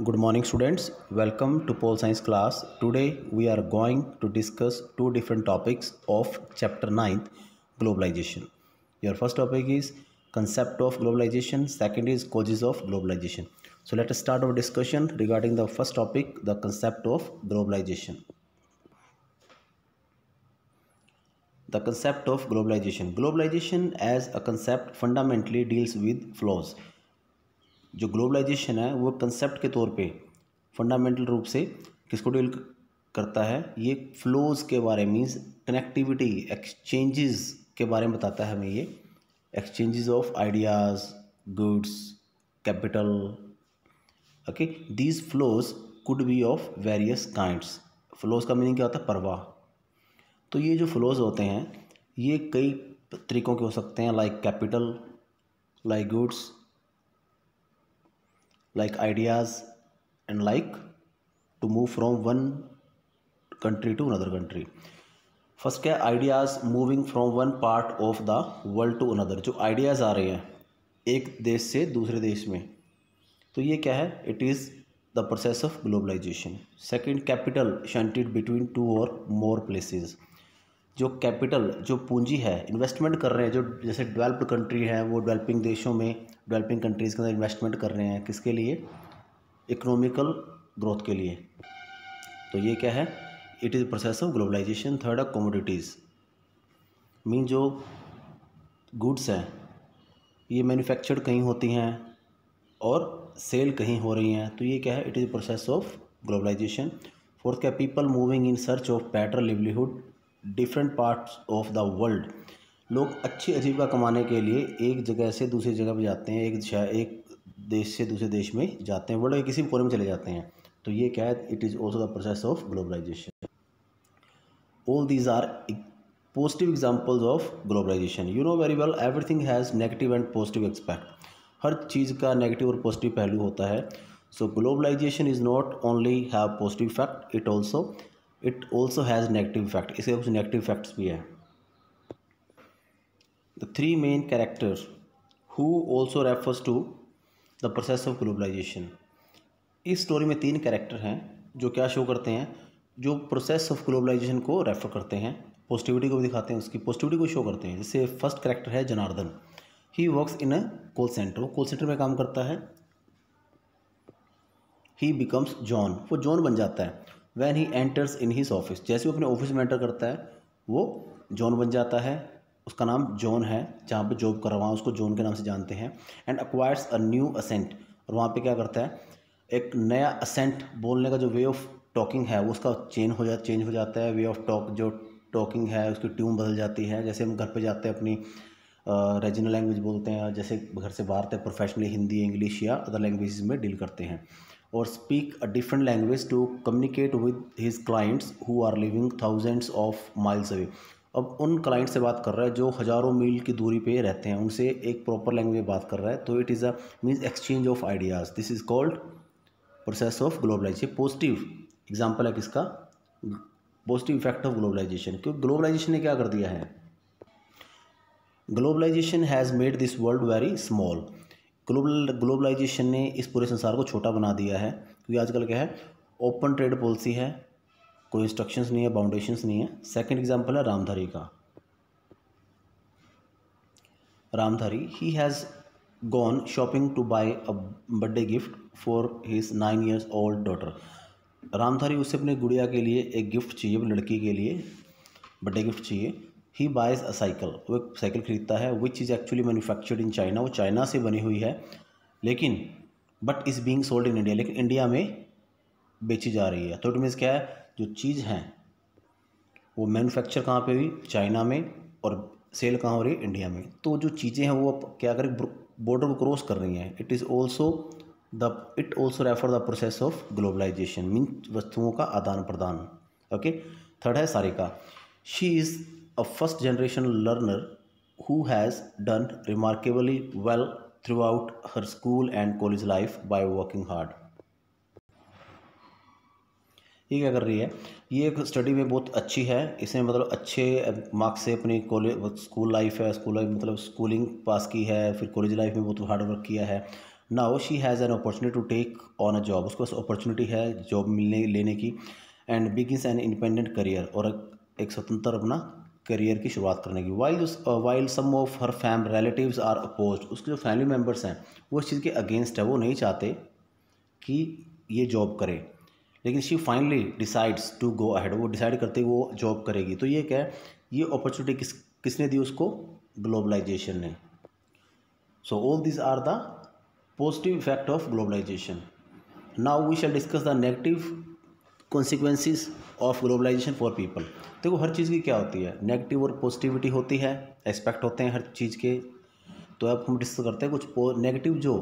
Good morning students, welcome to Pole Science class. Today we are going to discuss two different topics of chapter 9th, globalization. Your first topic is concept of globalization, second is causes of globalization. So let us start our discussion regarding the first topic, the concept of globalization. The concept of globalization. Globalization as a concept fundamentally deals with flaws. जो globalization है वो concept के तौर पे fundamental रूप से किसको deal करता है, ये फ्लोज के बारे में, मीन्स कनेक्टिविटी, एक्सचेंजेस के बारे में बताता है हमें। ये exchanges of ideas, goods, capital. Okay, these flows could be of various kinds. Flows का मीनिंग क्या होता है? प्रवाह। तो ये जो फ्लोज होते हैं ये कई तरीक़ों के हो सकते हैं, like capital, like goods, like ideas, and like to move from one country to another country. First क्या है? Ideas moving from one part of the world to another. जो आइडियाज़ आ रहे हैं एक देश से दूसरे देश में, तो ये क्या है? It is the process of globalization. Second, capital shunted between two और मोर प्लेसेस। जो कैपिटल, जो पूंजी है, इन्वेस्टमेंट कर रहे हैं, जो जैसे डेवलप्ड कंट्री है वो डेवलपिंग देशों में, डेवलपिंग कंट्रीज़ के अंदर इन्वेस्टमेंट कर रहे हैं, किसके लिए? इकोनॉमिकल ग्रोथ के लिए। तो ये क्या है? It is process of globalization. Third है कमोडिटीज़, मीन जो गुड्स हैं ये मैन्युफैक्चर्ड कहीं होती हैं और सेल कहीं हो रही हैं, तो ये क्या है? It is process of globalization. Fourth क्या? People moving in search of better livelihood different parts of the world. लोग अच्छी आजीविका कमाने के लिए एक जगह से दूसरी जगह पर जाते हैं, एक देश से दूसरे देश में जाते हैं, वर्ल्ड के किसी भी कोने में चले जाते हैं, तो ये क्या है? It is also the process of globalization. All these are positive examples of globalization. You know very well everything has negative and positive aspect. हर चीज़ का नेगेटिव और पॉजिटिव पहलू होता है। So globalization is not only have positive effect, it also has negative effect. इसके कुछ negative effects भी है। The three main character who also refers to the process of globalization. इस स्टोरी में तीन कैरेक्टर हैं जो क्या शो करते हैं? जो प्रोसेस ऑफ ग्लोबलाइजेशन को रेफर करते हैं, पॉजिटिविटी को भी दिखाते हैं, उसकी पॉजिटिविटी को शो करते हैं। जैसे फर्स्ट कैरेक्टर है Janardan. He works in a call centre, वो कॉल सेंटर में काम करता है। ही बिकम्स जॉन, वो जॉन बन जाता है। When he enters in his office, जैसे वो अपने ऑफिस में एंटर करता है वो जॉन बन जाता है। उसका नाम जॉन है, जहाँ पे जॉब कर रहा है उसको जॉन के नाम से जानते हैं। And acquires a new accent, और वहाँ पे क्या करता है? एक नया असेंट, बोलने का जो वे ऑफ टॉकिंग है वो उसका चेंज हो जाता है। वे ऑफ टॉक, जो टॉकिंग है उसकी ट्यून बदल जाती है। जैसे हम घर पे जाते हैं अपनी रीजनल लैंग्वेज बोलते हैं, जैसे घर से बाहर तक प्रोफेशनली हिंदी, इंग्लिश या अदर लैंग्वेजेस में डील करते हैं। और speak a different language to communicate with his clients who are living thousands of miles away. अब उन क्लाइंट से बात कर रहा है जो हज़ारों मील की दूरी पे रहते हैं, उनसे एक प्रॉपर लैंग्वेज में बात कर रहा है। तो it is a means exchange of ideas. This is called process of globalization. Positive example है किसका? Positive effect of globalization. क्योंकि ग्लोबलाइजेशन ने क्या कर दिया है? Globalization has made this world very small. Globalization ने इस पूरे संसार को छोटा बना दिया है। क्योंकि आजकल क्या है? ओपन ट्रेड पॉलिसी है, कोई इंस्ट्रक्शंस नहीं है, बाउंडेशंस नहीं है। सेकंड एग्जांपल है रामधारी का। Ramdhari, he has gone shopping to buy a birthday gift for his 9 years old daughter. Ramdhari उसे अपने गुड़िया के लिए एक गिफ्ट चाहिए, अपनी लड़की के लिए बर्थडे गिफ्ट चाहिए। ही बाइज अ साइकिल, वो एक साइकिल खरीदता है, which is actually manufactured in China, वो चाइना से बनी हुई है, लेकिन but is being sold in India, लेकिन इंडिया में बेची जा रही है। तो इट मीन्स क्या है? जो चीज़ है वो मैन्युफैक्चर कहाँ पे हुई? चाइना में, और सेल कहाँ हो रही है? इंडिया में। तो जो चीज़ें हैं वो क्या करें? बॉर्डर को क्रॉस कर रही हैं। It also refer the process of globalization, mean वस्तुओं का आदान प्रदान। ओके। थर्ड है Sarika. She is a first generation learner who has done remarkably well throughout her school and college life by working hard. ये क्या कर रही है? ये एक स्टडी में बहुत अच्छी है, इसने मतलब अच्छे मार्क्स से अपनी कॉलेज स्कूल लाइफ है, स्कूल लाइफ मतलब स्कूलिंग पास की है, फिर कॉलेज लाइफ में बहुत हार्ड वर्क किया है। Now she has an opportunity to take on a job, उसके पास अपॉर्चुनिटी है जॉब मिलने लेने की, and begins an independent career, और एक स्वतंत्र अपना करियर की शुरुआत करने की। While some of her relatives are opposed, उसके जो फैमिली मेम्बर्स हैं वो इस चीज़ के अगेंस्ट है, वो नहीं चाहते कि ये जॉब करे, लेकिन she finally decides to go ahead, वो डिसाइड करते वो जॉब करेगी। तो ये क्या है, ये अपॉर्चुनिटी किसने दी उसको? ग्लोबलाइजेशन ने। So all these are the positive effect of globalization. Now we shall discuss the negative consequences of globalization for people. देखो हर चीज़ की क्या होती है, नेगेटिव और पॉजिटिविटी होती है, एस्पेक्ट होते हैं हर चीज़ के। तो अब हम डिस्कस करते हैं कुछ नेगेटिव जो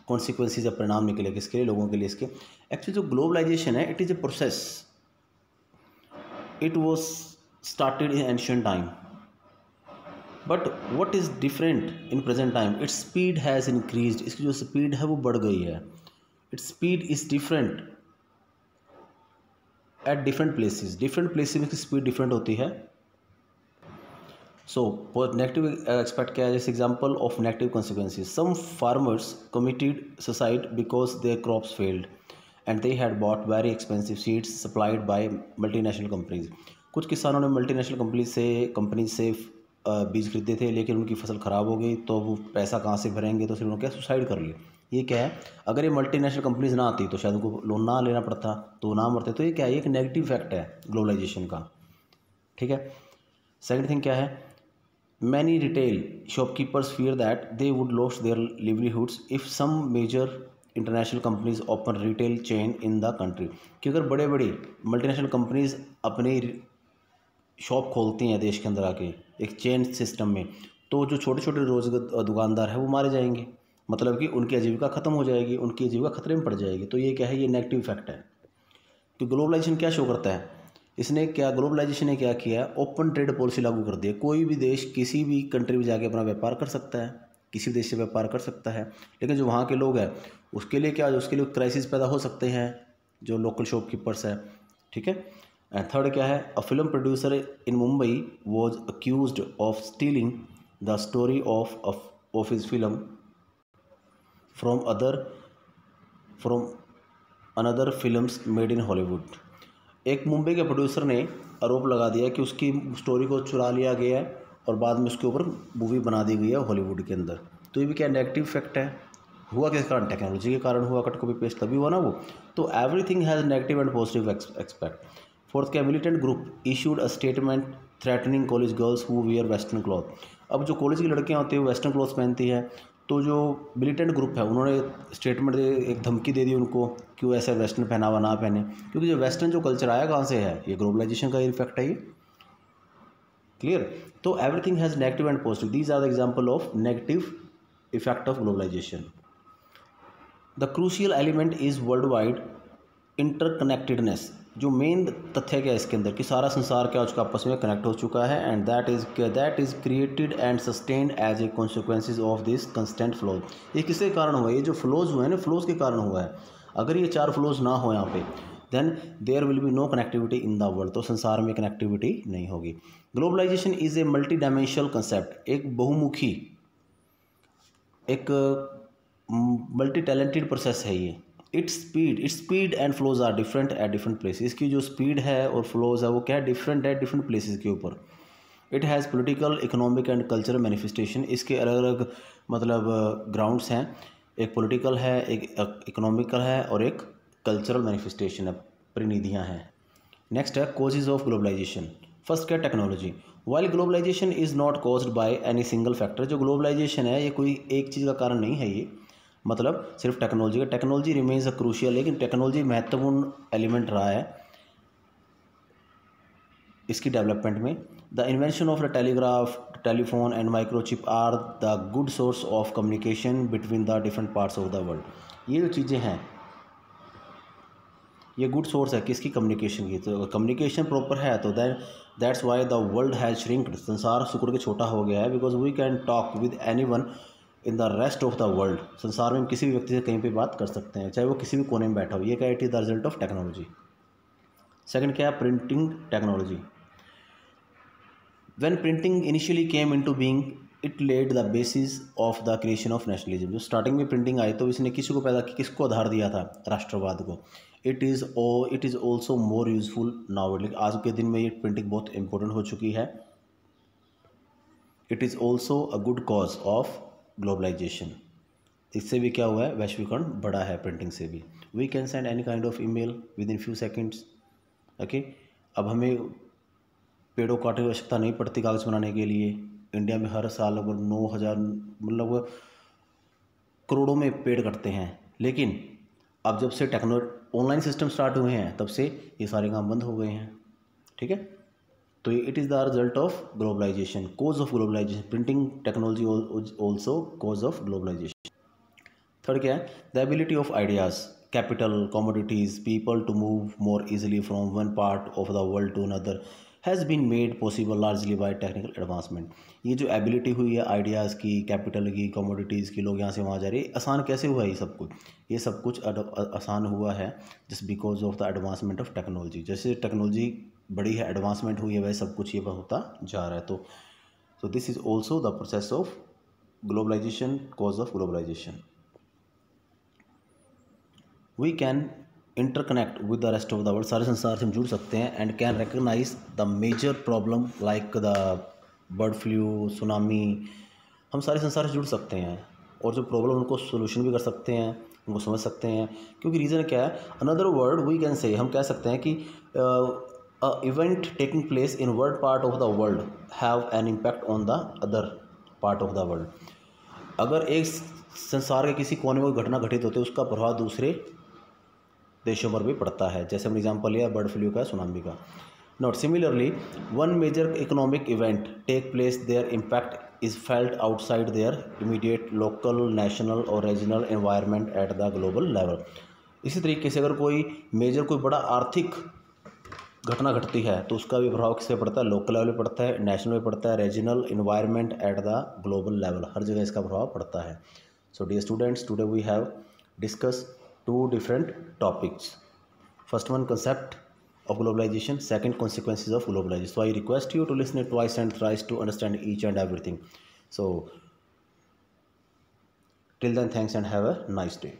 कॉन्सिक्वेंसेज या परिणाम निकले किसके लिए, लोगों के लिए इसके। एक्चुअली जो ग्लोबलाइजेशन है, it is a process, it was started in ancient time, but what is different in present time, its speed has increased, इसकी जो स्पीड है वो बढ़ गई है। Its speed is different at different places में इसकी स्पीड डिफरेंट होती है। सो नेगेटिव एक्सपेक्ट क्या है, जैसे example of negative consequences, some farmers committed suicide because their crops failed and they had bought very expensive seeds supplied by multinational companies. कुछ किसानों ने मल्टीनेशनल कंपनीज से बीज खरीदे थे, लेकिन उनकी फसल ख़राब हो गई, तो वो पैसा कहाँ से भरेंगे, तो फिर उन्होंने क्या सुसाइड कर लिया। ये क्या है, अगर ये मल्टीनेशनल कंपनीज ना आती तो शायद उनको लोन ना लेना पड़ता, तो वो ना मरते। तो ये क्या है, एक नेगेटिव इफेक्ट है ग्लोबलाइजेशन का, ठीक है। सेकंड थिंग क्या है, many retail shopkeepers fear that they would lose their livelihoods if some major international companies open retail chain in the country. कि अगर बड़े बड़ी मल्टीनेशनल कंपनीज अपनी शॉप खोलती हैं देश के अंदर आके एक चेन सिस्टम में, तो जो छोटे छोटे रोजगार दुकानदार हैं वो मारे जाएंगे, मतलब कि उनकी आजीविका ख़त्म हो जाएगी, उनकी आजीविका खतरे में पड़ जाएगी। तो ये क्या है, ये नेगेटिव इफेक्ट है। तो ग्लोबलाइजेशन क्या शो करता है, ग्लोबलाइजेशन ने क्या किया, ओपन ट्रेड पॉलिसी लागू कर दी है। कोई भी देश किसी भी कंट्री में जाके अपना व्यापार कर सकता है, किसी देश से व्यापार कर सकता है, लेकिन जो वहाँ के लोग हैं उसके लिए क्या, उसके लिए क्राइसिस पैदा हो सकते हैं, जो लोकल शॉपकीपर्स हैं, ठीक है। एंड थर्ड क्या है, a film producer in Mumbai was accused of stealing the story of his film from another films made in Hollywood. एक मुंबई के प्रोड्यूसर ने आरोप लगा दिया कि उसकी स्टोरी को चुरा लिया गया है और बाद में उसके ऊपर मूवी बना दी गई है हॉलीवुड के अंदर। तो ये भी क्या नेगेटिव इफेक्ट है। हुआ किस कारण, टेक्नोलॉजी के कारण हुआ, कट कॉपी पेस्ट तभी हुआ ना वो। तो everything has negative and positive expect. Fourth क्या, militant group issued a statement threatening college girls who wear western cloth. अब जो कॉलेज की लड़कियाँ होती हैं वो वेस्टर्न क्लॉथ पहनती हैं, तो जो मिलिटेंट ग्रुप है उन्होंने स्टेटमेंट दे, एक धमकी दे दी उनको कि वो ऐसा वेस्टर्न पहनावा ना पहने, क्योंकि जो वेस्टर्न जो कल्चर आया कहाँ से है, ये ग्लोबलाइजेशन का इफेक्ट है ये, क्लियर। तो everything has negative and positive, these are the example of negative effect of globalization. The crucial element is world wide interconnectedness. जो मेन तथ्य क्या है इसके अंदर कि सारा संसार क्या हो चुका, आपस में कनेक्ट हो चुका है, and that is created and sustained as a consequences of this constant flow. ये किसके कारण हुआ, ये जो फ्लोज हुए हैं ना, फ्लोज के कारण हुआ है। अगर ये चार फ्लोज ना हो यहाँ पे, then there will be no connectivity in the world, तो संसार में कनेक्टिविटी नहीं होगी। Globalization is a multi dimensional concept, एक बहुमुखी, एक मल्टी टैलेंटेड प्रोसेस है ये। Its speed and flows are different at different places. इसकी जो स्पीड है और फ्लोज है वो क्या है, डिफरेंट है डिफरेंट प्लेसेस के ऊपर। It has political, economic and cultural manifestation. इसके अलग अलग मतलब ग्राउंड्स हैं, एक पॉलिटिकल है, एक इकोनॉमिकल है और एक कल्चरल मैनिफेस्टेशन है, परिनिधियाँ हैं। नेक्स्ट है कॉजेज ऑफ ग्लोबलाइजेशन। फर्स्ट क्या, technology. While globalization is not caused by any single factor. जो ग्लोबलाइजेशन है ये कोई एक चीज़ का कारण नहीं है, ये मतलब सिर्फ टेक्नोलॉजी का। टेक्नोलॉजी रिमेन्स अ क्रूशियल, लेकिन टेक्नोलॉजी महत्वपूर्ण एलिमेंट रहा है इसकी डेवलपमेंट में। The invention of the telegraph, telephone and microchip are the good source of communication between the different parts of the world. ये जो चीज़ें हैं ये गुड सोर्स है किसकी, कम्युनिकेशन की। तो कम्युनिकेशन प्रॉपर है तो that's why the world has shrinked, संसार सिकुड़ के छोटा हो गया है, because we can talk with any one in the rest of the world. संसार में हम किसी भी व्यक्ति से कहीं पे बात कर सकते हैं, चाहे वो किसी भी कोने में बैठा हो। ये क्या, it is the result of technology. Second क्या है, printing technology. When printing initially came into being it led the basis of the creation of nationalism. जो स्टार्टिंग में प्रिंटिंग आई तो इसने किसी को पैदा किसको आधार दिया था, राष्ट्रवाद को। It is also more useful now, आज के दिन में ये प्रिंटिंग बहुत इंपॉर्टेंट हो चुकी है। It is also a good cause of globalization. इससे भी क्या हुआ है, वैश्वीकरण बढ़ा है प्रिंटिंग से भी। We can send any kind of email within few seconds. Okay, अब हमें पेड़ों काटने की आवश्यकता नहीं पड़ती कागज़ बनाने के लिए। इंडिया में हर साल लगभग 9,000 मतलब करोड़ों में पेड़ कटते हैं। लेकिन अब जब से ऑनलाइन सिस्टम स्टार्ट हुए हैं तब से ये सारे काम बंद हो गए हैं। ठीक है, तो it is the result of globalization, cause of globalization. Printing technology also cause of globalization. Third क्या है, the ability of ideas, capital, commodities, people to move more easily from one part of the world to another has been made possible largely by technical advancement. ये जो ability हुई है ideas की, capital की, commodities की, लोग यहाँ से वहाँ जा रहे हैं, आसान कैसे हुआ ये सब कुछ? ये सब कुछ आसान हुआ है just because of the advancement of technology. जैसे टेक्नोलॉजी बड़ी है, एडवांसमेंट हुई है, वह सब कुछ ये होता जा रहा है। तो this is also the process of globalization, cause of globalization. We can interconnect with the rest of the world, सारे संसार से हम जुड़ सकते हैं। And can recognize the major problem like the bird flu, tsunami, हम सारे संसार से जुड़ सकते हैं और जो प्रॉब्लम उनको सोल्यूशन भी कर सकते हैं, उनको समझ सकते हैं। क्योंकि रीज़न क्या है, another word we can say, हम कह सकते हैं कि event taking place in world part of the world have an impact on the other part of the world. अगर एक संसार के किसी कोने में घटना घटित होती है उसका प्रभाव दूसरे देशों पर भी पड़ता है। जैसे हम एग्जांपल लिया बर्ड फ्लू का, सुनामी का। Note similarly one major economic event take place, their impact is felt outside their immediate local, national और regional environment at the global level. इसी तरीके से अगर कोई मेजर, कोई बड़ा आर्थिक घटना घटती है तो उसका भी प्रभाव किस पे पड़ता है, लोकल लेवल पे पड़ता है, नेशनल पे पड़ता है, regional, environment at the global level, हर जगह इसका प्रभाव पड़ता है। So dear students, today we have discuss two different topics. First one, concept of globalization. Second, consequences of globalization. So I request you to listen it twice and thrice to understand each and everything. So till then, thanks and have a nice day.